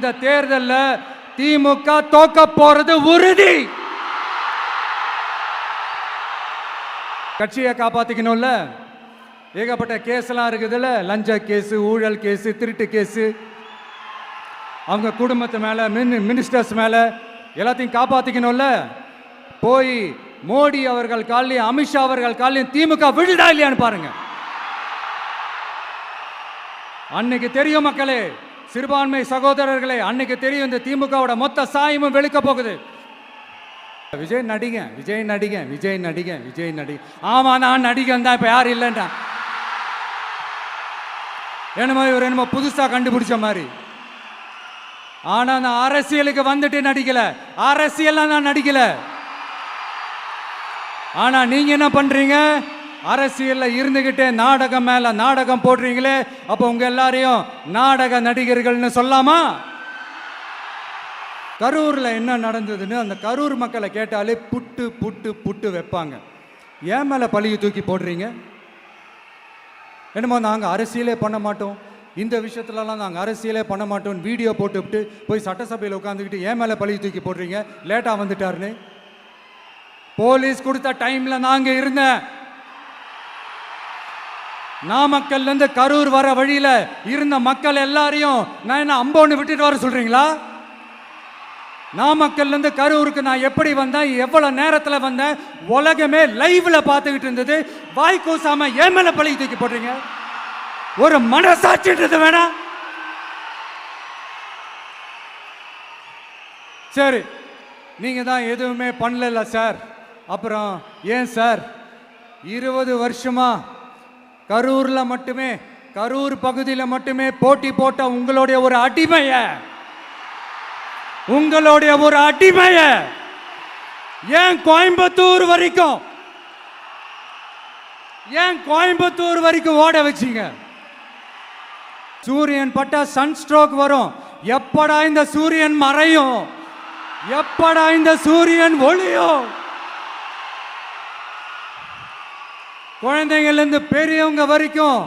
இந்த தேர்தல்ல திமுக தோக்க போறது உறுதி. கட்சியை காப்பாத்திக்கணும்ல. ஏகப்பட்ட கேஸ்லாம் இருக்குதுல்ல, லஞ்ச கேஸ், ஊழல் கேஸ், திருட்டு கேஸ், அவங்க குடும்பத்து மேல, மினிஸ்டர்ஸ் மேல எல்லாத்தையும் காப்பாத்திக்கணும்ல. போய் மோடி அவர்கள் காலையும் அமித்ஷா அவர்கள் காலையும் திமுக விழுதா இல்லையான்னு பாருங்க. அன்னைக்கு தெரியும் மக்களே, சிறுபான்மை சகோதரர்களே, அன்னைக்கு தெரியும் இந்த திமுகவோட மொத்த சாயமும் வெளுக்க போகுது. விஜய் நடிக, விஜய் நடிக, விஜய் நடிக, விஜய் நடிக. ஆமா, நான் நடிகன் தான். இப்ப யாரும் இல்லைன்றா. என்னமோ இவர் என்னமோ புதுசா கண்டுபிடிச்ச மாதிரி. ஆனா நான் அரசியலுக்கு வந்துட்டு நடிக்கல, அரசியல் நான் நடிக்கல. ஆனா நீங்க என்ன பண்றீங்க? அரசியல்ல இருந்துகிட்டே நாடகம் மேல நாடகம் போடுறீங்களே. அப்ப உங்க எல்லாரையும் நாடக நடிகர்கள்னு சொல்லாமா? கரூர்ல என்ன நடந்ததுன்னு அந்த கரூர் மக்களை கேட்டாலே புட்டு புட்டு புட்டு வைப்பாங்க. ஏன் மேல பழியை தூக்கி போடுறீங்க? என்னமோ நாங்கள் அரசியலே பண்ண மாட்டோம், இந்த விஷயத்துலலாம் நாங்கள் அரசியலே பண்ண மாட்டோம் வீடியோ போட்டுவிட்டு போய் சட்டசபையில் உட்காந்துக்கிட்டு ஏன் மேலே பழியை தூக்கி போடுறீங்க? லேட்டாக வந்துட்டாருன்னு போலீஸ் கொடுத்த டைம்ல நாங்கள் இருந்தேன். நாமக்கல்லேருந்து கரூர் வர வழியில இருந்த மக்கள் எல்லாரையும் நான் என்ன அம்போன்னு விட்டுட்டு வர சொல்றீங்களா? நாமக்கல்லேருந்து கரூருக்கு நான் எப்படி வந்தேன், எவ்வளவு நேரத்தில் வந்தேன், உலகமே லைவ்ல பார்த்துக்கிட்டு இருந்தது. வாய் கூசாம ஏன் மேல பழி தூக்கி போடுறீங்க? ஒரு மனசாட்சின்றது வேணாம்? சரி, நீங்க தான் எதுவுமே பண்ணல சார். அப்புறம் ஏன் சார் 20 வருஷமா கரூர்ல மட்டுமே, கரூர் பகுதியில் மட்டுமே போட்டி போட்ட உங்களுடைய ஒரு அடிமைய, உங்களுடைய ஒரு அடிமைய ஏன் கோயம்புத்தூர் வரைக்கும், ஏன் கோயம்புத்தூர் வரைக்கும் ஓட வச்சீங்க? சூரியன் பட்டா சன் ஸ்ட்ரோக் வரும். எப்படா இந்த சூரியன் மறையும்? எப்படா இந்த சூரியன் ஒளியும்? குழந்தைங்கள்ல இருந்து பெரியவங்க வரைக்கும்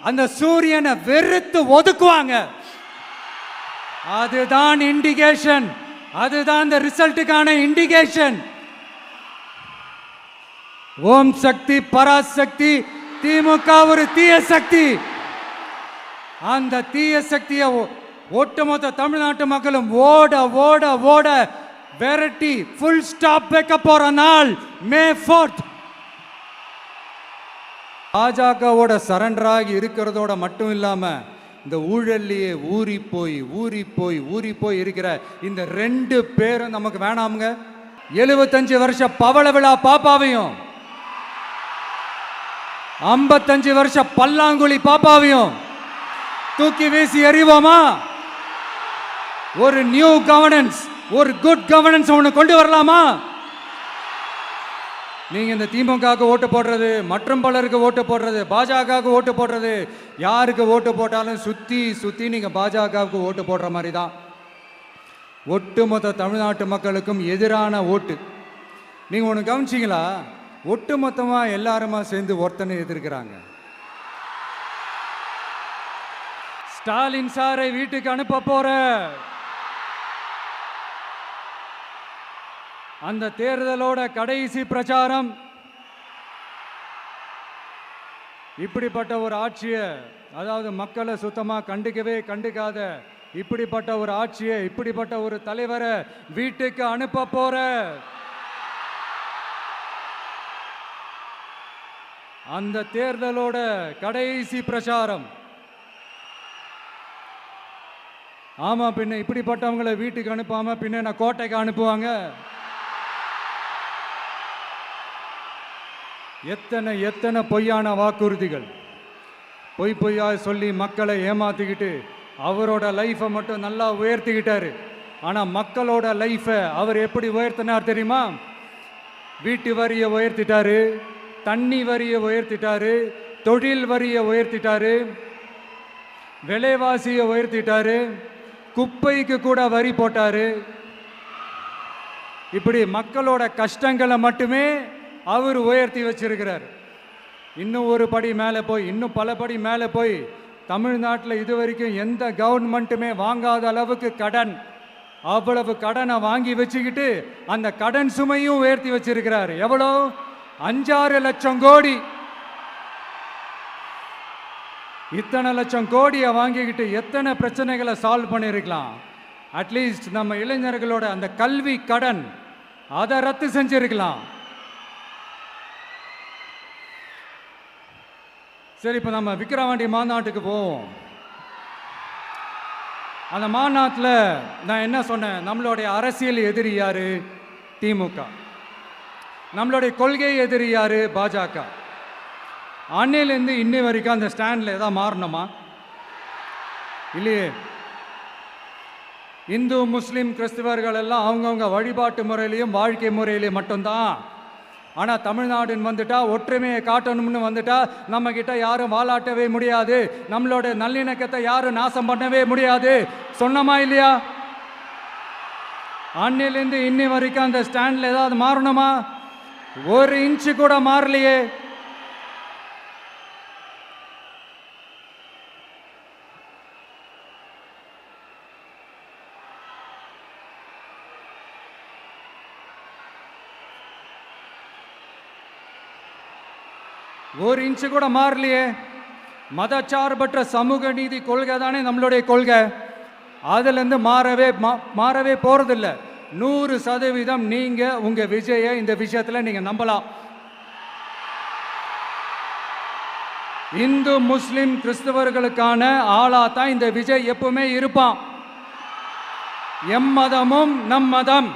அந்த சூரியனை வெறுத்து ஒதுக்குவாங்க. அதுதான் இண்டிகேஷன், அதுதான் இந்த ரிசல்ட்டுக்கான இண்டிகேஷன். ஓம் சக்தி பராசக்தி, திமுக ஒரு தீய சக்தி. அந்த தீய சக்தியை ஒட்டுமொத்த தமிழ்நாட்டு மக்களும் ஓட ஓட ஓட விரட்டி ஃபுல் ஸ்டாப் வைக்க போற நாள் மே 4th. பாஜகவோட சரண்டராகி இருக்கிறதோட மட்டும் இல்லாம இந்த ஊழல்லையே ஊறி போய் ஊறி போய் ஊறி போய் இருக்கிற இந்த 2 பேரும் நமக்கு வேணாமுங்க. 75 வருஷ பவள விழா பாப்பாவையும் 55 வருஷ பல்லாங்குழி பாப்பாவையும் தூக்கி வீசி எறிவோமா? ஒரு நியூ கவர்னன்ஸ், ஒரு குட் கவர்னன்ஸ் ஒன்று கொண்டு வரலாமா? நீங்க இந்த திமுகவுக்கு ஓட்டு போடுறது, மற்றும் பலருக்கு ஓட்டு போடுறது, பாஜகவுக்கு ஓட்டு போடுறது, யாருக்கு ஓட்டு போட்டாலும் சுத்தி சுத்தி நீங்க பாஜகவுக்கு ஓட்டு போடுற மாதிரி தான். ஒட்டுமொத்த தமிழ்நாட்டு மக்களுக்கும் எதிரான ஓட்டு. நீங்க ஒன்று கவனிச்சிங்களா? ஒட்டுமொத்தமா எல்லாருமா சேர்ந்து ஒருத்தனை எதிர்க்கிறாங்க. ஸ்டாலின் சாரை வீட்டுக்கு அனுப்ப போற அந்த தேர்தலோட கடைசி பிரச்சாரம். இப்படிப்பட்ட ஒரு ஆட்சியை, அதாவது மக்களை சுத்தமா கண்டுக்கவே கண்டுக்காத இப்படிப்பட்ட ஒரு ஆட்சியை, இப்படிப்பட்ட ஒரு தலைவரை வீட்டுக்கு அனுப்ப போற அந்த தேர்தலோட கடைசி பிரச்சாரம். ஆமா, பின்ன இப்படிப்பட்டவங்களை வீட்டுக்கு அனுப்பாம பின்ன நான் கோட்டைக்கு அனுப்புவாங்க? எத்தனை எத்தனை பொய்யான வாக்குறுதிகள், பொய்யா சொல்லி மக்களை ஏமாத்திக்கிட்டு அவரோட லைஃபை மட்டும் நல்லா உயர்த்திக்கிட்டாரு. ஆனால் மக்களோட லைஃபை அவர் எப்படி உயர்த்தினார் தெரியுமா? வீட்டு வரியை உயர்த்திட்டாரு, தண்ணி வரியை உயர்த்திட்டாரு, தொழில் வரியை உயர்த்திட்டாரு, விலைவாசியை உயர்த்திட்டாரு, குப்பைக்கு கூட வரி போட்டாரு. இப்படி மக்களோட கஷ்டங்களை மட்டுமே அவர் உயர்த்தி வச்சிருக்கிறார். இன்னும் ஒரு படி மேலே போய், இன்னும் பல படி மேலே போய் தமிழ்நாட்டில் இது வரைக்கும் எந்த கவர்மெண்ட்டுமே வாங்காத அளவுக்கு கடன், அவ்வளவு கடனை வாங்கி வச்சுக்கிட்டு அந்த கடன் சுமையும் உயர்த்தி வச்சிருக்கிறார். எவ்வளோ? 5-6 லட்சம் கோடி. இத்தனை லட்சம் கோடியை வாங்கிக்கிட்டு எத்தனை பிரச்சனைகளை சால்வ் பண்ணியிருக்கலாம். அட்லீஸ்ட் நம்ம இளைஞர்களோட அந்த கல்வி கடன் அதை ரத்து செஞ்சிருக்கலாம். சரி, இப்போ நம்ம விக்கிரவாண்டி மாநாட்டுக்கு போவோம். அந்த மாநாட்டில் நான் என்ன சொன்னேன்? நம்மளுடைய அரசியல் எதிரி யாரு? திமுக. நம்மளுடைய கொள்கை எதிரி யாரு? பாஜக. அன்னையிலேருந்து இன்னி வரைக்கும் அந்த ஸ்டாண்டில் ஏதாவது மாறணுமா? இல்லையே. இந்து முஸ்லீம் கிறிஸ்தவர்கள் எல்லாம் அவங்கவுங்க வழிபாட்டு முறையிலையும் வாழ்க்கை முறையிலையும் மட்டும்தான். ஆனால் தமிழ்நாடுன்னு வந்துட்டா, ஒற்றுமையை காட்டணும்னு வந்துட்டா, நம்ம கிட்ட யாரும் வாலாட்டவே முடியாது, நம்மளோட நல்லிணக்கத்தை யாரும் நாசம் பண்ணவே முடியாது. சொன்னமா இல்லையா? அன்னிலேருந்து இன்னி வரைக்கும் அந்த ஸ்டாண்டில் ஏதாவது மாறணுமா? 1 இன்ச்சு கூட மாறலையே. ஒரு இன்ச்சு கூட மாறலையே. மதச்சார்பற்ற சமூக நீதி கொள்கை தானே நம்மளுடைய கொள்கை. அதுலேருந்து மாறவே போறதில்ல. 100% நீங்க உங்க விஜயை இந்த விஷயத்துல நீங்க நம்பலாம். இந்து முஸ்லிம் கிறிஸ்தவர்களுக்கான ஆளா தான் இந்த விஜய் எப்பவுமே இருப்பான். எம்மதமும் நம் மதம்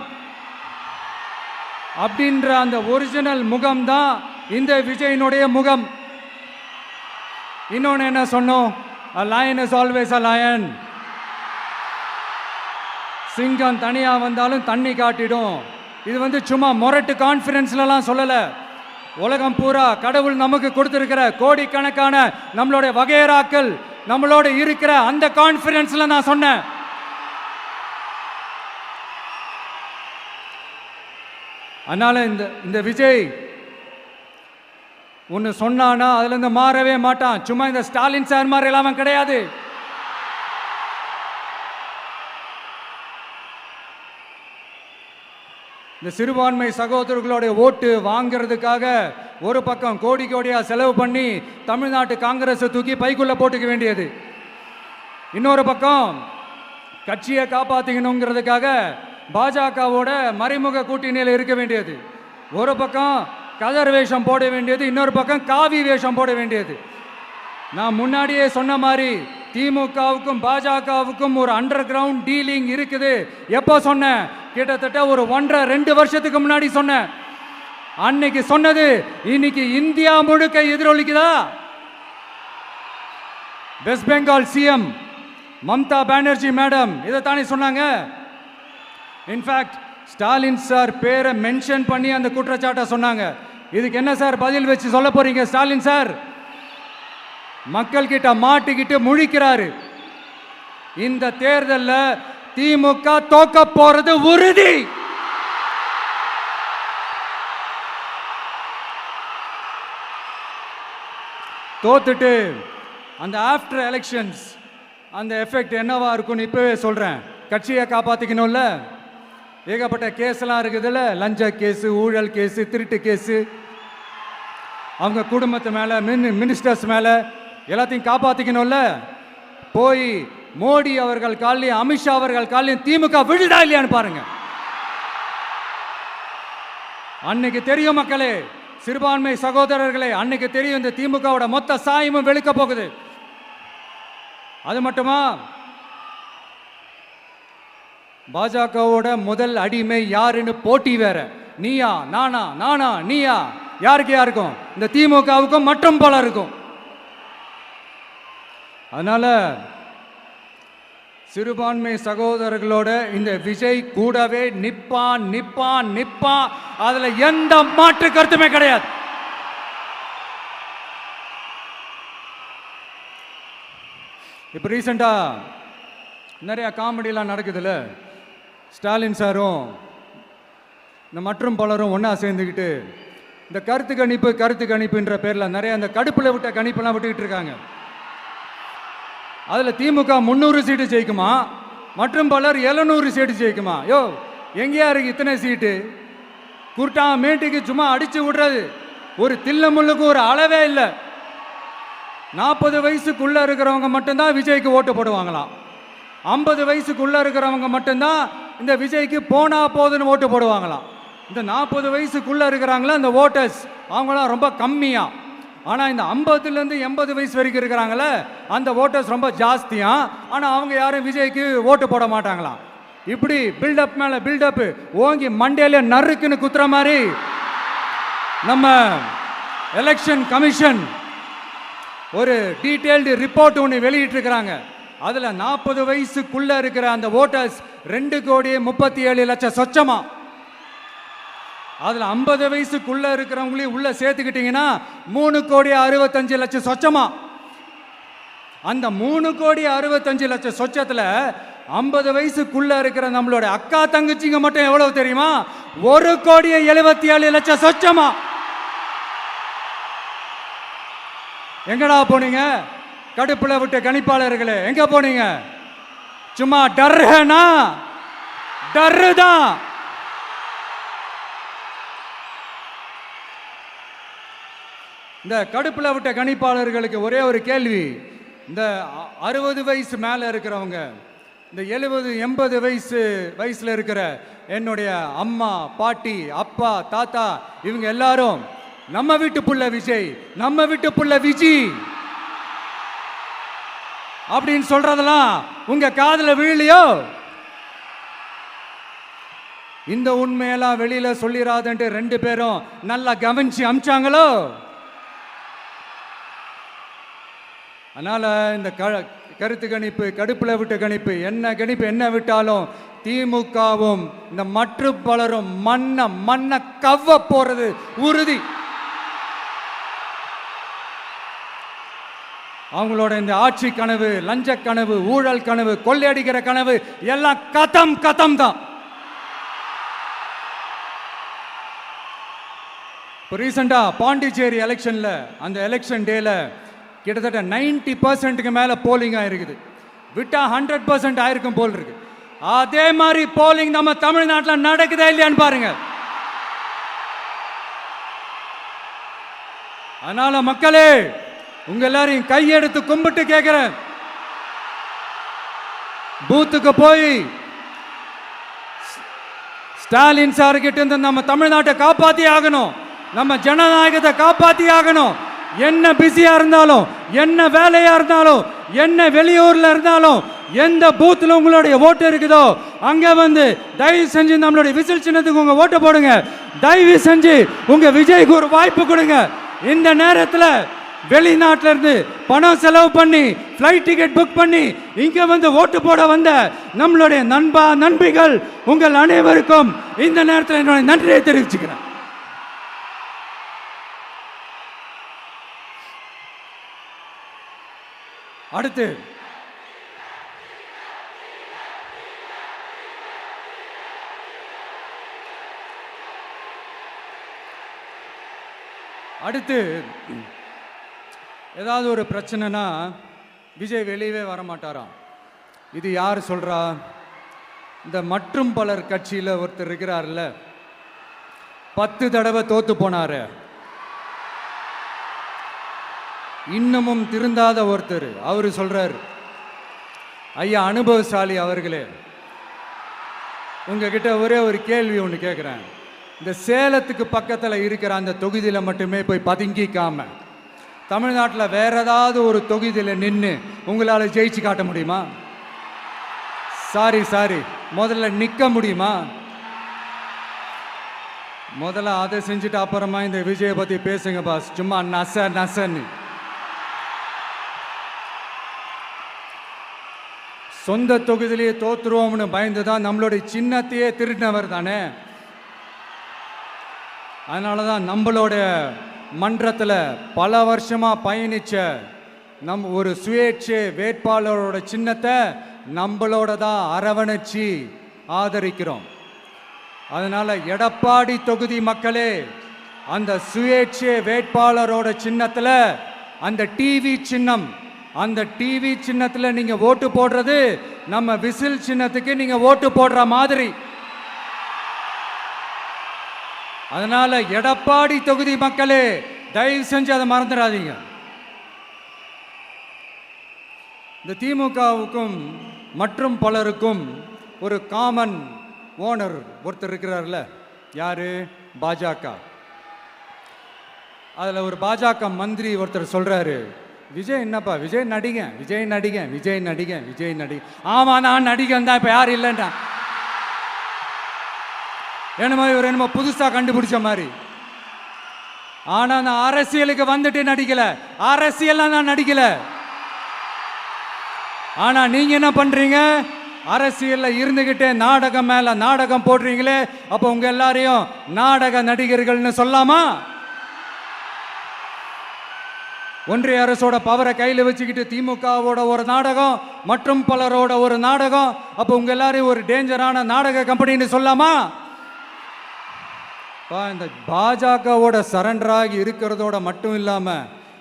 அப்படின்ற அந்த ஒரிஜினல் முகம் தான் இந்த விஜயினுடைய முகம். இன்னொன்னு என்ன சொன்னோம்? A lion is always a lion. சிங்கம் தனியா வந்தாலும் தண்ணி காட்டிடும். இது சும்மா மொரட்டு கான்ஃபரன்ஸ்லாம் சொல்லல. உலகம் பூரா கடவுள் நமக்கு கொடுத்திருக்கிற கோடிக்கணக்கான நம்மளுடைய வகையராக்கள் நம்மளோட இருக்கிற அந்த கான்ஃபரன்ஸ்ல நான் சொன்னேன். அதனால இந்த விஜய் ஒன்று சொன்னானா அதுலேருந்து மாறவே மாட்டான். சும்மா இந்த ஸ்டாலின் சார் மாதிரி எல்லாம் கிடையாது. இந்த சிறுபான்மை சகோதரர்களுடைய ஓட்டு வாங்கிறதுக்காக ஒரு பக்கம் கோடி கோடியா செலவு பண்ணி தமிழ்நாட்டு காங்கிரஸை தூக்கி பைக்குள்ள போட்டுக்க வேண்டியது, இன்னொரு பக்கம் கட்சியை காப்பாற்றிக்கணுங்கிறதுக்காக பாஜகவோட மறைமுக கூட்டணியில் இருக்க வேண்டியது, ஒரு பக்கம் கதர் வேஷம் போட வேண்டியது, இன்னொரு பக்கம் காவி வேஷம் போட வேண்டியது. நான் முன்னாடியே சொன்ன மாதிரி திமுகவுக்கும் பாஜகவுக்கும் ஒரு அண்டர் கிரவுண்ட் டீலிங் இருக்குது. எப்போ சொன்னேன்? கிட்டத்தட்ட ஒரு 1.5-2 வருஷத்துக்கு முன்னாடி சொன்னேன். அன்னைக்கு சொன்னது இன்னைக்கு இந்தியா முழுக்க எதிரொலிக்குதா? West Bengal CM Mamata Banerjee madam இதைத்தானே சொன்னாங்க. இன்ஃபேக்ட் ஸ்டாலின் சார் பேரை மென்ஷன் பண்ணி அந்த குற்றச்சாட்டை சொன்னாங்க. இதுக்கு என்ன சார் பதில் வச்சு சொல்ல போறீங்க? ஸ்டாலின் சார் மக்கள் கிட்ட மாட்டிக்கிட்டு முழிக்கிறாரு. இந்த தேர்தலில் திமுக தோக்க போறது உறுதி. தோத்துட்டு அந்த ஆஃப்டர் எலெக்ஷன்ஸ் அந்த எஃபெக்ட் என்னவா இருக்கும்னு இப்பவே சொல்றேன். கட்சியை காப்பாத்திக்கணும்ல, ஏகப்பட்ட கேஸ்லாம் இருக்குதுல்ல, லஞ்ச கேஸு, ஊழல் கேஸு, திருட்டு கேஸு, அவங்க குடும்பத்து மேலே, மினிஸ்டர்ஸ் மேலே எல்லாத்தையும் காப்பாற்றிக்கணும்ல. போய் மோடி அவர்கள் காலையும் அமித்ஷா அவர்கள் காலையும் திமுக விழுதா இல்லையான்னு பாருங்க. அன்னைக்கு தெரியும் மக்களே, சிறுபான்மை சகோதரர்களே, அன்னைக்கு தெரியும் இந்த திமுகவோட மொத்த சாயமும் வெளுக்க போகுது. அது மட்டுமா, பாஜகவோட முதல் அடிமை யாருன்னு போட்டி வேற. நீயா நானா, நானா நீயா, யாருக்கும்? இந்த திமுகவுக்கும் மற்றும் பலருக்கும். அதனால சிறுபான்மை சகோதரர்களோட இந்த விஜய் கூடவே நிப்பான் நிப்பான் நிப்பான். அதுல எந்த மாற்று கருத்துமே கிடையாது. இப்ப ரீசெண்டா நிறைய காமெடியெல்லாம் நடக்குதுல்ல. ஸ்டாலின் சாரும் இந்த மற்றும் பலரும் ஒன்றா சேர்ந்துக்கிட்டு இந்த கருத்து கணிப்புன்ற பேரில் நிறைய அந்த கடுப்பில் விட்ட கணிப்பெல்லாம் விட்டுக்கிட்டு இருக்காங்க. அதில் திமுக 300 சீட்டு ஜெயிக்குமா, மற்றும் பலர் 700 சீட்டு ஜெயிக்குமா? யோ, எங்கேயா இருக்கு இத்தனை சீட்டு? குருட்டா மேட்டுக்கு சும்மா அடிச்சு விடுறது, ஒரு தில்ல முள்ளுக்கு ஒரு அளவே இல்லை. 40 வயசுக்குள்ளே இருக்கிறவங்க மட்டும்தான் விஜய்க்கு ஓட்டு போடுவாங்களாம். 50 வயசுக்குள்ளே இருக்கிறவங்க மட்டும்தான் இந்த விஜய்க்கு போனா போதுன்னு ஓட்டு போடுவாங்களாம். இந்த 40 வயசுக்குள்ளே இருக்கிறாங்களா இந்த ஓட்டர்ஸ், அவங்களாம் ரொம்ப கம்மியாக. ஆனால் இந்த 50லேருந்து 80 வயசு வரைக்கும் இருக்கிறாங்களே அந்த ஓட்டர்ஸ் ரொம்ப ஜாஸ்தியாக. ஆனால் அவங்க யாரும் விஜய்க்கு ஓட்டு போட மாட்டாங்களாம். இப்படி பில்டப் மேலே பில்டப்பு ஓங்கி மண்டையில நறுக்குன்னு குத்துற மாதிரி நம்ம எலெக்ஷன் கமிஷன் ஒரு டீட்டெயில்டு ரிப்போர்ட் ஒன்று வெளியிட்டிருக்கிறாங்க. அதில் 40 வயசுக்குள்ளே இருக்கிற அந்த ஓட்டர்ஸ் 2,37,00,000 சொச்சமா. அதில் 50 வயசுக்குள்ளே இருக்கிறவங்களையும் உள்ளே சேர்த்துக்கிட்டிங்கன்னா 3,65,00,000 சொச்சமா. அந்த 3,65,00,000 சொச்சத்தில் 50 வயசுக்குள்ளே இருக்கிற நம்மளோட அக்கா தங்கச்சிங்க மட்டும் எவ்வளவு தெரியுமா? 1,77,00,000 சொச்சமா. எங்கடா போனீங்க கடுப்புல விட்ட கணிப்பாளர்களே? எங்க போனீங்க? சும்மா டர்னா டர்ரு தான். இந்த கடுப்புல விட்ட கணிப்பாளர்களுக்கு ஒரே ஒரு கேள்வி. இந்த 60 வயசு மேலே இருக்கிறவங்க, இந்த 70-80 வயசுல இருக்கிற என்னுடைய அம்மா, பாட்டி, அப்பா, தாத்தா, இவங்க எல்லாரும் நம்ம வீட்டு புள்ள விஜய், நம்ம வீட்டு புள்ள விஜி அப்படின்னு சொல்றதெல்லாம் உங்க காதுல விழலையோ? இந்த உண்மையெல்லாம் வெளியில சொல்லிராதன்ட்டு 2 பேரும் நல்லா கவனிச்சு அமிச்சாங்களோ? அதனால இந்த கருத்து கணிப்பு, கடுப்புல விட்ட கணிப்பு, என்ன கணிப்பு என்ன விட்டாலும் திமுகவும் இந்த மற்ற பலரும் மண்ண கவ்வ போறது உறுதி. அவங்களோட இந்த ஆட்சி கனவு, லஞ்ச கனவு, ஊழல் கனவு, கொள்ளையடிக்கிற கனவு எல்லாம் கதம் தான். இப்போ ரீசெண்டா பாண்டிச்சேரி எலெக்ஷன்ல, அந்த எலெக்ஷன் டேல கிட்டத்தட்ட 90% மேல போலிங் ஆயிருக்குது. விட்டா 100% ஆயிருக்கும் போல் இருக்கு. அதே மாதிரி போலிங் நம்ம தமிழ்நாட்டில் நடக்குதா இல்லையான்னு பாருங்க. அதனால மக்களே, உங்க எல்லாரையும் கையெடுத்து கும்பிட்டு கேட்கிறேன், பூத்துக்கு போய் ஸ்டாலின் சார் கிட்ட இருந்து நம்ம தமிழ்நாட்டை காப்பாத்தி ஆகணும், நம்ம ஜனநாயகத்தை காப்பாத்தி ஆகணும். என்ன பிஸியா இருந்தாலும், என்ன வேலையா இருந்தாலும், என்ன வெளியூர்ல இருந்தாலும், எந்த பூத்துல உங்களுடைய ஓட்டு இருக்குதோ அங்க வந்து தயவு செஞ்சு நம்மளுடைய விசில் சின்னத்துக்கு உங்க ஓட்டு போடுங்க. தயவு செஞ்சு உங்க விஜய்க்கு ஒரு வாய்ப்பு கொடுங்க. இந்த நேரத்தில் வெளிநாட்டில இருந்து பணம் செலவு பண்ணி ஃப்ளைட் டிக்கெட் புக் பண்ணி இங்க வந்து ஓட்டு போட வந்த நம்மளுடைய நண்பிகள் உங்கள் அனைவருக்கும் இந்த நேரத்தில் என்னுடைய நன்றியை தெரிவிச்சுக்கிறேன். அடுத்து ஏதாவது ஒரு பிரச்சனைனா விஜய் வெளியவே வரமாட்டாராம். இது யார் சொல்றா? இந்த மற்றும் பலர் கட்சியில் ஒருத்தர் இருக்கிறார்ல, 10 தடவை தோத்து போனாரு, இன்னமும் திருந்தாத ஒருத்தர், அவரு சொல்றாரு, ஐயா அனுபவசாலி அவர்களே, உங்ககிட்ட ஒரே ஒரு கேள்வி ஒன்று கேட்குறேன். இந்த சேலத்துக்கு பக்கத்தில் இருக்கிற அந்த தொகுதியில் மட்டுமே போய் பதுங்கிக்காம தமிழ்நாட்டில் வேற ஏதாவது ஒரு தொகுதியில் நின்று உங்களால் ஜெயிச்சு காட்ட முடியுமா? சாரி முதல்ல நிற்க முடியுமா? முதல்ல அதை செஞ்சுட்டு அப்புறமா இந்த விஜயை பற்றி பேசுங்க பாஸ். சும்மா நசன்னு சொந்த தொகுதியிலேயே தோத்துருவோம்னு பயந்து தான் நம்மளுடைய சின்னத்தையே திருடினவர் தானே. அதனால தான் நம்மளோட மன்றத்தில் பல வருஷமாக பயணிச்ச ஒரு சுயேட்சை வேட்பாளரோட சின்னத்தை நம்மளோட தான் அரவணைச்சி ஆதரிக்கிறோம். அதனால எடப்பாடி தொகுதி மக்களே, அந்த சுயேட்சை வேட்பாளரோட சின்னத்தில் அந்த டிவி சின்னம் அந்த டிவி சின்னத்தில் நீங்க ஓட்டு போடுறது நம்ம விசில் சின்னத்துக்கு நீங்க ஓட்டு போடுற மாதிரி. அதனால எடப்பாடி தொகுதி மக்களே தயவு செஞ்சு அதை மறந்துடாதீங்க. இந்த திமுகவுக்கும் மற்றும் பலருக்கும் ஒரு காமன் ஓனர் ஒருத்தர் இருக்கிறார்ல, யாரு? பாஜக. அதில் ஒரு பாஜக மந்திரி ஒருத்தர் சொல்றாரு, விஜய் என்னப்பா விஜய் நடிக, விஜய் நடிக, விஜய் நடிக, விஜய் நடிக. ஆமா நான் நடிகன் தான், இப்போ யாரும் இல்லைன்றா. என்னமோ இவர் என்னமோ புதுசா கண்டுபிடிச்ச மாதிரி. ஆனா நான் அரசியலுக்கு வந்துட்டு நடிக்கல, அரசியல் நான் நடிக்கல. ஆனா நீங்க என்ன பண்றீங்க? அரசியல்ல இருந்துகிட்டே நாடகம் மேல நாடகம் போடுறீங்களே, அப்ப உங்க எல்லாரையும் நாடக நடிகர்கள்னு சொல்லாமா? ஒன்றிய அரசோட பவரை கையில் வச்சுக்கிட்டு திமுகவோட ஒரு நாடகம் மற்றும் பலரோட ஒரு நாடகம், அப்ப உங்க எல்லாரையும் ஒரு டேஞ்சரான நாடக கம்பெனின்னு சொல்லாமா? இந்த பாஜகவோட சரண்டராகி இருக்கிறதோட மட்டும் இல்லாம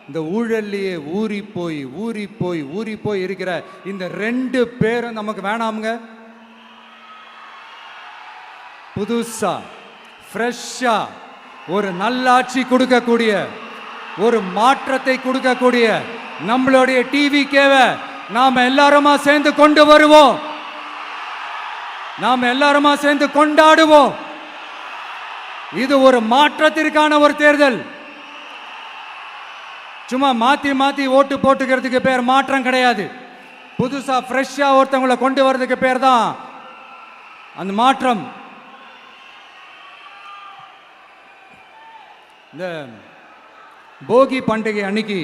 இந்த ஊழல்லையே ஊறி போய் இருக்கிற இந்த 2 பேரும் நமக்கு வேணாமுங்க. புதுசா ஃப்ரெஷ்ஷா ஒரு நல்லாட்சி கொடுக்கக்கூடிய, ஒரு மாற்றத்தை கொடுக்கக்கூடிய நம்மளுடைய டிவிகேவை நாம எல்லாருமா சேர்ந்து கொண்டு வருவோம், நாம எல்லாருமா சேர்ந்து கொண்டாடுவோம். இது ஒரு மாற்றத்திற்கான ஒரு தேர்தல். சும்மா மாத்தி ஓட்டு போட்டுக்கிறதுக்கு பேர் மாற்றம் கிடையாது. புதுசா ஃப்ரெஷ்ஷா ஒருத்தவங்களை கொண்டு வர்றதுக்கு பேர் தான் அந்த மாற்றம். இந்த போகி பண்டிகை அன்னைக்கு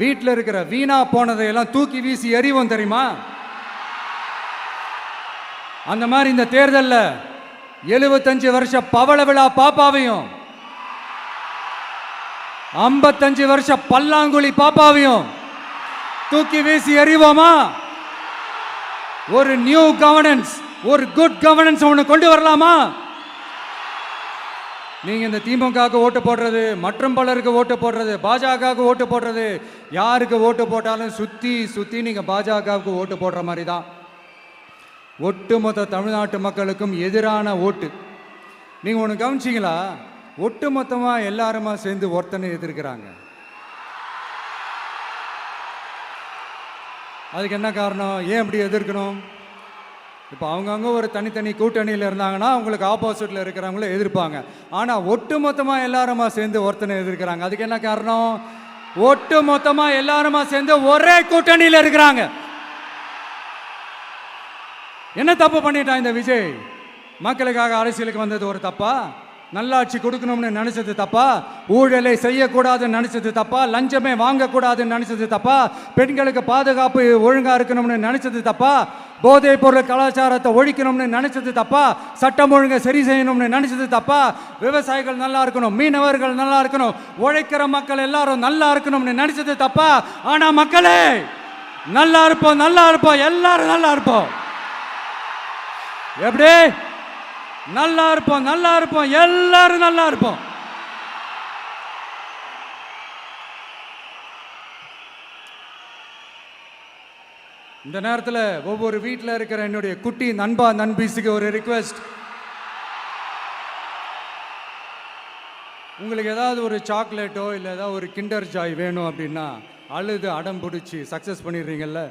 வீட்டில் இருக்கிற வீணா போனதையெல்லாம் தூக்கி வீசி எறிவோம் தெரியுமா? அந்த மாதிரி இந்த தேர்தலில் 75 வருஷ பவள விழா பாப்பாவையும் 55 வருஷ பல்லாங்குழி பாப்பாவையும் தூக்கி வீசி எறிவோமா? ஒரு நியூ கவர்னன்ஸ், ஒரு குட் கவர்னன்ஸ் ஒன்று கொண்டு வரலாமா? நீங்க இந்த திமுகவுக்கு ஓட்டு போடுறது, மற்றும் பலருக்கு ஓட்டு போடுறது, பாஜகவுக்கு ஓட்டு போடுறது, யாருக்கு ஓட்டு போட்டாலும் சுத்தி நீங்க பாஜகவுக்கு ஓட்டு போடுற மாதிரி தான். ஒட்டுமொத்த தமிழ்நாட்டு மக்களுக்கும் எதிரான ஓட்டு. நீங்க ஒன்று கவனிச்சிங்களா? ஒட்டுமொத்தமா எல்லாருமா சேர்ந்து ஒருத்தனை எதிர்க்கிறாங்க. அதுக்கு என்ன காரணம்? ஏன் இப்படி எதிர்க்கணும்? இப்போ அவங்கவுங்க ஒரு தனித்தனி கூட்டணியில் இருந்தாங்கன்னா அவங்களுக்கு ஆப்போசிட்ல இருக்கிறவங்கள எதிர்ப்பாங்க. ஆனால் ஒட்டுமொத்தமா எல்லாருமா சேர்ந்து ஒருத்தனை எதிர்க்கிறாங்க. அதுக்கு என்ன காரணம்? ஒட்டுமொத்தமா எல்லாருமா சேர்ந்து ஒரே கூட்டணியில் இருக்கிறாங்க. என்ன தப்பு பண்ணிட்டான் இந்த விஜய்? மக்களுக்காக அரசியலுக்கு வந்தது ஒரு தப்பா? நல்லாட்சி கொடுக்கணும்னு நினைச்சது தப்பா? ஊழலை செய்யக்கூடாதுன்னு நினைச்சது தப்பா? லஞ்சமே வாங்கக்கூடாதுன்னு நினைச்சது தப்பா? பெண்களுக்கு பாதுகாப்பு ஒழுங்கா இருக்கணும்னு நினைச்சது தப்பா? போதைப் பொருள் கலாச்சாரத்தை ஒழிக்கணும்னு நினைச்சது தப்பா? சட்டம் ஒழுங்கை சரி செய்யணும்னு நினைச்சது தப்பா? விவசாயிகள் நல்லா இருக்கணும், மீனவர்கள் நல்லா இருக்கணும், உழைக்கிற மக்கள் எல்லாரும் நல்லா இருக்கணும்னு நினைச்சது தப்பா? ஆனா மக்களே நல்லா இருப்போம், எல்லாரும் நல்லா இருப்போம். எப்படி நல்லா இருப்போம்? எல்லாரும் நல்லா இருப்போம். இந்த நேரத்தில் ஒவ்வொரு வீட்டில் இருக்கிற என்னுடைய குட்டி நண்பா நண்பீஸுக்கு ஒரு ரிக்வெஸ்ட். உங்களுக்கு ஏதாவது ஒரு சாக்லேட்டோ இல்லை ஏதாவது ஒரு கிண்டர் ஜாய் வேணும் அப்படின்னா அழுது அடம் பிடிச்சி சக்ஸஸ் பண்ணிடுறீங்கல்ல,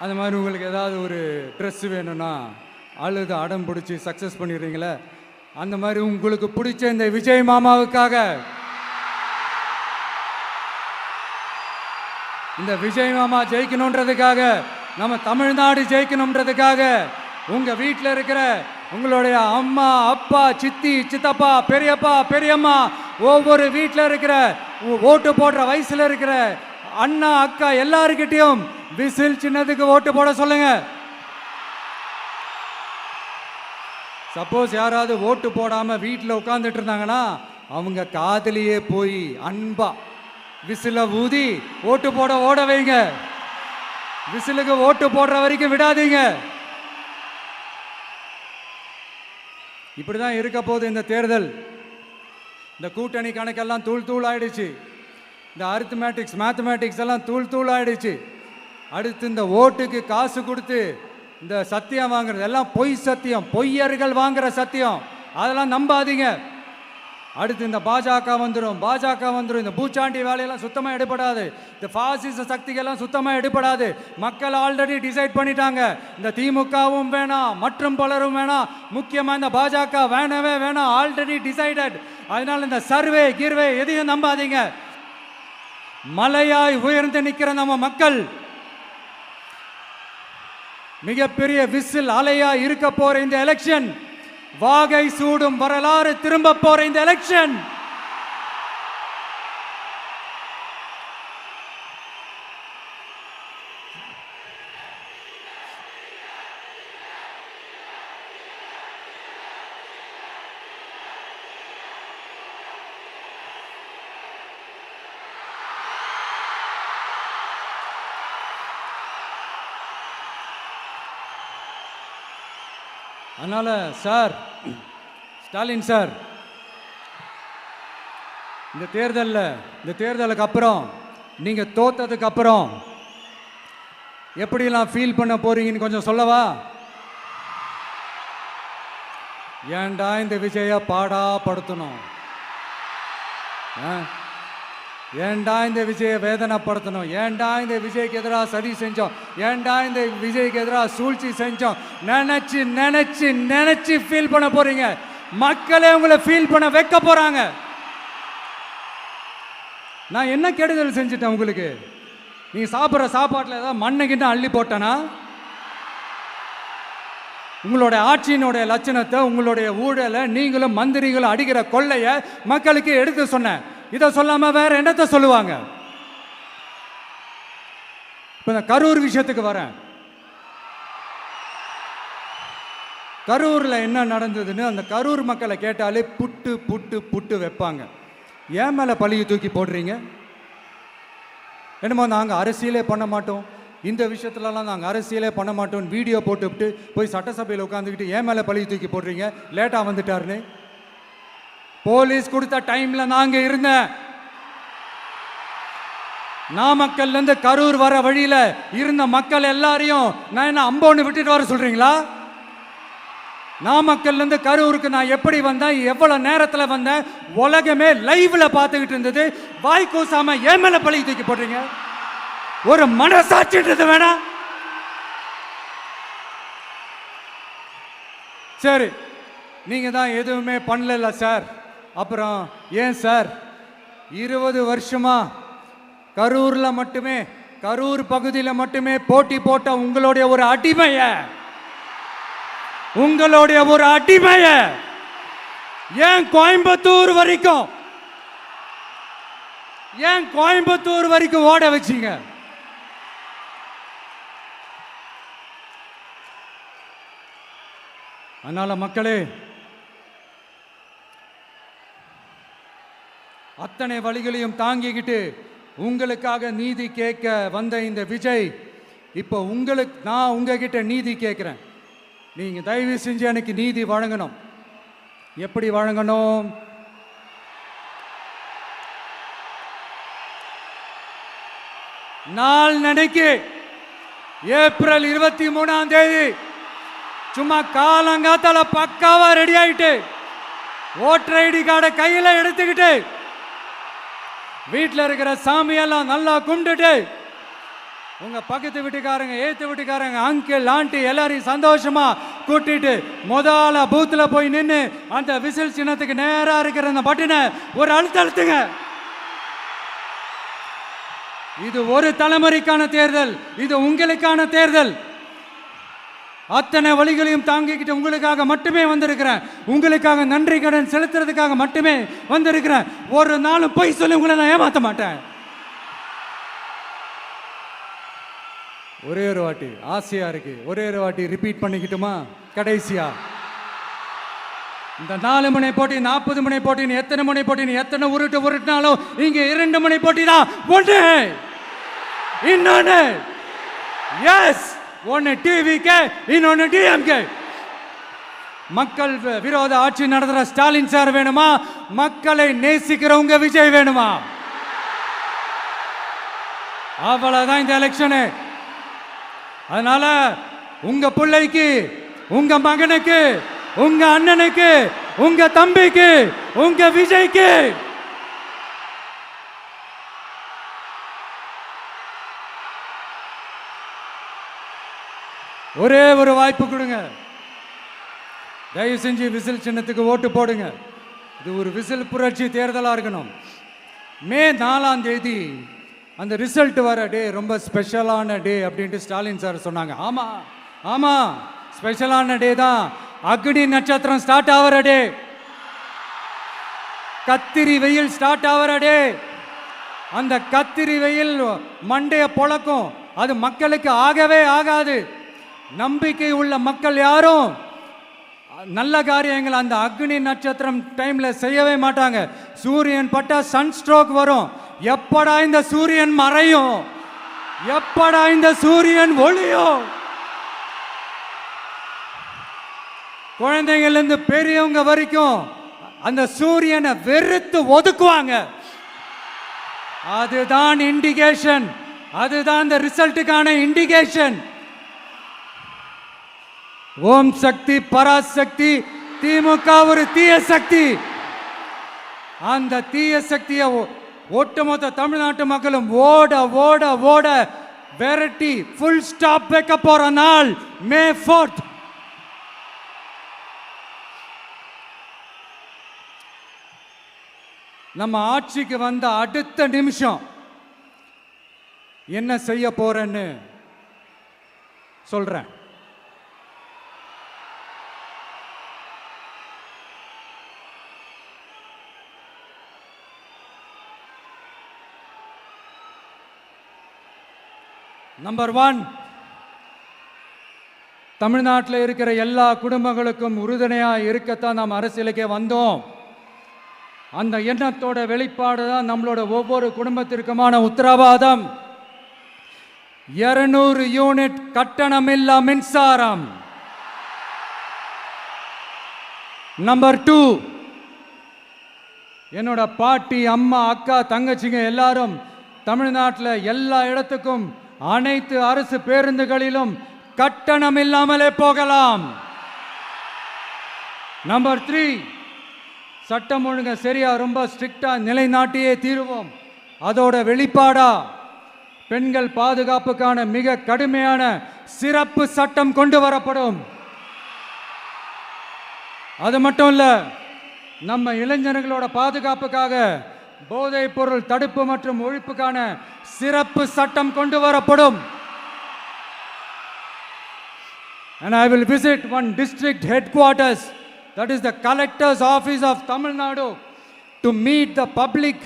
அந்த மாதிரி உங்களுக்கு ஏதாவது ஒரு ட்ரெஸ் வேணும்னா அழுது அடம் பிடிச்சி சக்ஸஸ் பண்ணிடுறீங்களே, அந்த மாதிரி உங்களுக்கு பிடிச்ச இந்த விஜய் மாமாவுக்காக, இந்த விஜய் மாமா ஜெயிக்கணுன்றதுக்காக, நம்ம தமிழ்நாடு ஜெயிக்கணுன்றதுக்காக உங்க வீட்டில் இருக்கிற உங்களுடைய அம்மா, அப்பா, சித்தி, சித்தப்பா, பெரியப்பா, பெரியம்மா, ஒவ்வொரு வீட்டில் இருக்கிற ஓட்டு போடுற வயசுல இருக்கிற அண்ணா, அக்கா எல்லாருக்கிட்டையும் விசில் சின்னத்துக்கு ஓட்டு போட சொல்லுங்க. சப்போஸ் யாராவது ஓட்டு போடாம வீட்டில் உட்கார்ந்துட்டு இருந்தாங்கன்னா அவங்க காதலியே போய் அன்பா விசில ஊதி ஓட்டு போட ஓட வைங்க. விசிலுக்கு ஓட்டு போடுற வரைக்கும் விடாதீங்க. இப்படிதான் இருக்க போது இந்த தேர்தல். இந்த கூட்டணி கணக்கெல்லாம் தூள் ஆயிடுச்சு. இந்த அரித்மேட்டிக்ஸ் மேத்தமேட்டிக்ஸ் எல்லாம் தூள் ஆயிடுச்சு. அடுத்து இந்த ஓட்டுக்கு காசு கொடுத்து இந்த சத்தியம் வாங்குறது எல்லாம் பொய் சத்தியம், பொய்யர்கள் வாங்குற சத்தியம், அதெல்லாம் நம்பாதீங்க. அடுத்து இந்த பாஜக வந்துடும், இந்த பூச்சாண்டி வேலையெல்லாம் சுத்தமாக எடுபடாது, இந்த பாசிச சக்திகள்லாம் சுத்தமாக எடுபடாது. மக்கள் ஆல்ரெடி டிசைட் பண்ணிட்டாங்க, இந்த திமுகவும் வேணாம் மற்றும் பலரும் வேணாம், முக்கியமாக இந்த பாஜக வேணவே வேணாம், ஆல்ரெடி டிசைடட். அதனால இந்த சர்வே கிர்வே எதையும் நம்பாதீங்க. மலையாய் உயர்ந்து நிற்கிற நம்ம மக்கள் மிகப்பெரிய விசில் அலையா இருக்க போற இந்த எலெக்ஷன், வாகை சூடும் வரலாறு திரும்ப போற இந்த எலெக்ஷன் அதனால சார், ஸ்டாலின் சார், இந்த தேர்தலுக்கு அப்புறம் நீங்க தோத்ததுக்கு அப்புறம் எப்படிலாம் ஃபீல் பண்ண போறீங்கன்னு கொஞ்சம் சொல்லவா? ஏன்டா இந்த விஜய பாடா படுத்தணும், ஏன்டா இந்த விஜயை வேதனைப்படுத்தணும், ஏன்டா இந்த விஜய்க்கு எதிராக சதி செஞ்சோம், ஏன்டா இந்த விஜய்க்கு எதிராக சூழ்ச்சி செஞ்சோம் நினைச்சு நினைச்சு நினைச்சு ஃபீல் பண்ண போறீங்க. மக்களே உங்களை ஃபீல் பண்ண வைக்க போறாங்க. நான் என்ன கெடுதல் செஞ்சுட்டேன் உங்களுக்கு? நீங்க சாப்பிட்ற சாப்பாட்டில் ஏதாவது மண்ணுகிட்ட அள்ளி போட்டேனா? உங்களுடைய ஆட்சியினுடைய லட்சணத்தை, உங்களுடைய ஊழலை, நீங்களும் மந்திரிகளும் அடிக்கிற கொள்ளைய மக்களுக்கு எடுத்து சொன்னேன். இதை சொல்லாம வேற என்னத்தை சொல்லுவாங்க? இப்ப இந்த கரூர் விஷயத்துக்கு வரேன். கரூர்ல என்ன நடந்ததுன்னு அந்த கரூர் மக்களை கேட்டாலே புட்டு புட்டு புட்டு வைப்பாங்க. ஏன் மேல பழியை தூக்கி போடுறீங்க? என்னமோ நாங்கள் அரசியலே பண்ண மாட்டோம், இந்த விஷயத்துலலாம் நாங்கள் அரசியலே பண்ண மாட்டோம் வீடியோ போட்டுவிட்டு போய் சட்டசபையில் உட்காந்துக்கிட்டு ஏன் மேலே பழியை தூக்கி போடுறீங்க? லேட்டாக வந்துட்டாருன்னு போலீஸ் கொடுத்த டைம்ல நாங்க இருந்தேன். நாமக்கல்ல இருந்து கரூர் வர வழியில இருந்த மக்கள் எல்லாரையும் நான் என்ன அம்போன்னு விட்டுட்டு வர சொல்றீங்களா? நாமக்கல்ல இருந்து கரூருக்கு நான் எப்படி வந்தேன், எவ்வளவு நேரத்தில் வந்தேன், உலகமே லைவ்ல பார்த்துக்கிட்டு இருந்தது. வாய் கூசாம ஏன் மேல பழி தூக்கி போடுறீங்க? ஒரு மனசாட்சின்றது வேணாம்? சரி, நீங்க தான் எதுவுமே பண்ணல சார், அப்புறம் ஏன் சார் 20 வருஷமா கரூர்ல மட்டுமே, கரூர் பகுதியில் மட்டுமே போட்டி போட்ட உங்களுடைய ஒரு அடிமைய ஏன் கோயம்புத்தூர் வரைக்கும் ஓட வச்சீங்க? அதனால மக்களே, அத்தனை வழிகளையும் தாங்கிக்கிட்டு உங்களுக்காக நீதி கேட்க வந்த இந்த விஜய், இப்போ நான் உங்ககிட்ட நீதி கேட்கிறேன். நீங்க தயவு செஞ்சு எனக்கு நீதி வழங்கணும். எப்படி வழங்கணும்? நாள் நடைக்கு ஏப்ரல் 23ஆம் தேதி சும்மா காலங்காத்தால பக்காவா ரெடி ஆயிட்டு ஓட்டர் ஐடி கார்டை கையில எடுத்துக்கிட்டு வீட்டில் இருக்கிற சாமியெல்லாம் நல்லா கும்பிட்டுட்டு உங்க பக்கத்து வீட்டுக்காரங்க, ஏத்து வீட்டுக்காரங்க, அங்கிள் ஆண்டி எல்லாரையும் சந்தோஷமா கூட்டிட்டு முதல்ல பூத்துல போய் நின்று அந்த விசில் சின்னத்துக்கு நேரா இருக்கிற அந்த பட்டனை ஒரு அழுத்துங்க. இது ஒரு தலைமுறைக்கான தேர்தல், இது உங்களுக்கான தேர்தல். அத்தனை வழிகளையும் தாங்கிக்கிட்டு உங்களுக்காக மட்டுமே வந்திருக்கிறேன், உங்களுக்காக நன்றி கடன் செலுத்துறதுக்காக மட்டுமே வந்திருக்கிறேன். ஒரு நாளும் பொய் சொல்லி உங்களை நான் ஏமாற்ற மாட்டேன். ஒரே ஒரு வாட்டி ஆசையா இருக்கு, ஒரே ஒரு வாட்டி ரிப்பீட் பண்ணிக்கிட்டுமா? கடைசியா இந்த 4 முனை போட்டி, 40 முனை போட்டின்னு எத்தனை முனை போட்டின்னு எத்தனை உருட்டினாலும் இங்க 2 முனை போட்டி தான். ஒன்று இன்னொன்னு எஸ், ஒன்னு டிவிகே, இன்னொன்னு டிஎம்கே. மக்கள் விரோத ஆட்சி நடத்துற ஸ்டாலின் சார் வேணுமா? மக்களை நேசிக்கிறவங்க விஜய் வேணுமா? அவ்வளவுதான் இந்த எலெக்ஷனு. அதனால உங்க பிள்ளைக்கு, உங்க மகனுக்கு, உங்க அண்ணனுக்கு, உங்க தம்பிக்கு, உங்க விஜய்க்கு ஒரே ஒரு வாய்ப்பு கொடுங்க. தயவு செஞ்சு விசில் சின்னத்துக்கு ஓட்டு போடுங்க. இது ஒரு விசில் புரட்சி தேர்தலாக இருக்கணும். மே 4ஆம் தேதி அந்த ரிசல்ட் வர டே ரொம்ப ஸ்பெஷலான டே அப்படின்ட்டு ஸ்டாலின் சார் சொன்னாங்க. ஆமாம் ஆமாம், ஸ்பெஷலான டே தான். அக்னி நட்சத்திரம் ஸ்டார்ட் ஆகிற டே, கத்திரி வெயில் ஸ்டார்ட் ஆகிற டே. அந்த கத்திரி வெயில் மண்டைய பொழக்கும். அது மக்களுக்கு ஆகவே ஆகாது. நம்பிக்கை உள்ள மக்கள் யாரும் நல்ல காரியங்கள் அந்த அக்னி நட்சத்திரம் டைம்ல செய்யவே மாட்டாங்க. சூரியன் பட்டா சன் ஸ்ட்ரோக் வரும். எப்படா இந்த சூரியன் மறையும், எப்படா இந்த சூரியன் ஒளியும். குழந்தைங்கள்ல இருந்து பெரியவங்க வரைக்கும் அந்த சூரியனை வெறுத்து ஒதுக்குவாங்க. அதுதான் இண்டிகேஷன், அதுதான் இந்த ரிசல்ட்டுக்கான இண்டிகேஷன். ஓம் சக்தி பராசக்தி, திமுக ஒரு தீய சக்தி. அந்த தீய சக்தியை ஒட்டுமொத்த தமிழ்நாட்டு மக்களும் ஓட ஓட ஓட விரட்டி ஃபுல் ஸ்டாப் வைக்க போற நாள் மே 4th. நம்ம ஆட்சிக்கு வந்த அடுத்த நிமிஷம் என்ன செய்ய போறேன்னு சொல்றேன். நம்பர் 1, தமிழ்நாட்டில் இருக்கிற எல்லா குடும்பங்களுக்கும் உறுதுணையாக இருக்கத்தான் நாம் அரசியலுக்கே வந்தோம். அந்த எண்ணத்தோட வெளிப்பாடு தான் நம்மளோட ஒவ்வொரு குடும்பத்திற்குமான உத்தரவாதம். 200 யூனிட் கட்டணமில்லா மின்சாரம். நம்பர் 2, என்னோட பாட்டி, அம்மா, அக்கா, தங்கச்சிங்க எல்லாரும் தமிழ்நாட்டில் எல்லா இடத்துக்கும் அனைத்து அரசு பேருந்துகளிலும் கட்டணம் இல்லாமலே போகலாம். நம்பர் 3, சட்டம் ஒழுங்கு சரியா ரொம்ப ஸ்ட்ரிக்டா நிலைநாட்டியே தீருவோம். அதோட வெளிப்பாடா பெண்கள் பாதுகாப்புக்கான மிக கடுமையான சிறப்பு சட்டம் கொண்டு வரப்படும். அது மட்டும் இல்ல, நம்ம இளைஞர்களோட பாதுகாப்புக்காக போதைப் பொருள் தடுப்பு மற்றும் ஒழிப்புக்கான சிறப்பு சட்டம் கொண்டு வரப்படும். And I will visit one district headquarters, that is the collector's office of Tamil Nadu, to meet the public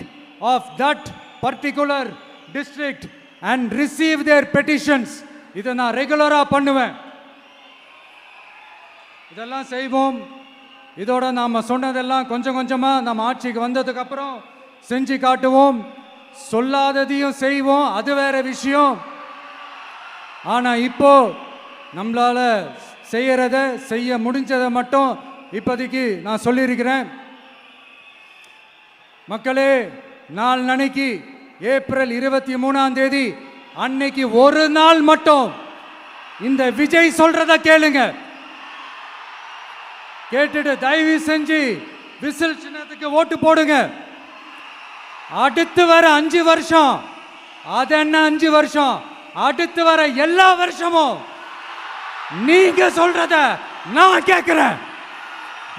of that particular district and receive their petitions. இதை நான் ரெகுலரா பண்ணுவேன். இதெல்லாம் செய்வோம். இதோட நாம சொன்னதெல்லாம் கொஞ்சம் கொஞ்சமா நம்ம ஆட்சிக்கு வந்ததுக்கு அப்புறம் செஞ்சு காட்டுவோம். சொல்லாததையும் செய்வோம், அது வேற விஷயம். ஆனா இப்போ நம்மளால செய்யறத செய்ய முடிஞ்சதை மட்டும் இப்போதைக்கு நான் சொல்லியிருக்கிறேன். மக்களே, நாளைக்கு ஏப்ரல் 23ஆம் தேதி அன்னைக்கு ஒரு நாள் மட்டும் இந்த விஜய் சொல்றத கேளுங்க. கேட்டுட்டு தயவு செஞ்சு விசில் சின்னத்துக்கு ஓட்டு போடுங்க. அடுத்து வர 5 வருஷம், அது என்ன 5 வருஷம், அடுத்து வர எல்லா வருஷமும் நீங்க சொல்றத நான் கேட்கிறேன்,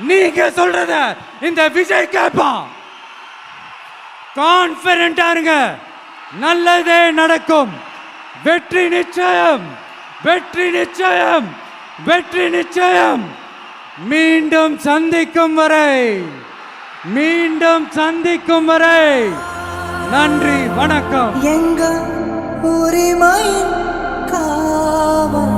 நீங்க சொல்றத இந்த விஜய் கேட்பான். கான்பிடண்டா இருங்க, நல்லதே நடக்கும். வெற்றி நிச்சயம், வெற்றி நிச்சயம், வெற்றி நிச்சயம். மீண்டும் சந்திக்கும் வரை, மீண்டும் சந்திக்கும் வரை நன்றி, வணக்கம். எங்கள் உரிமையின் காவல்.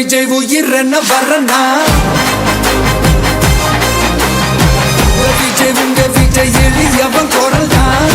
விஜய் உயிர் என்ன வரனா விஜய் உங்க விஜய் எளியவன் குரல் தான்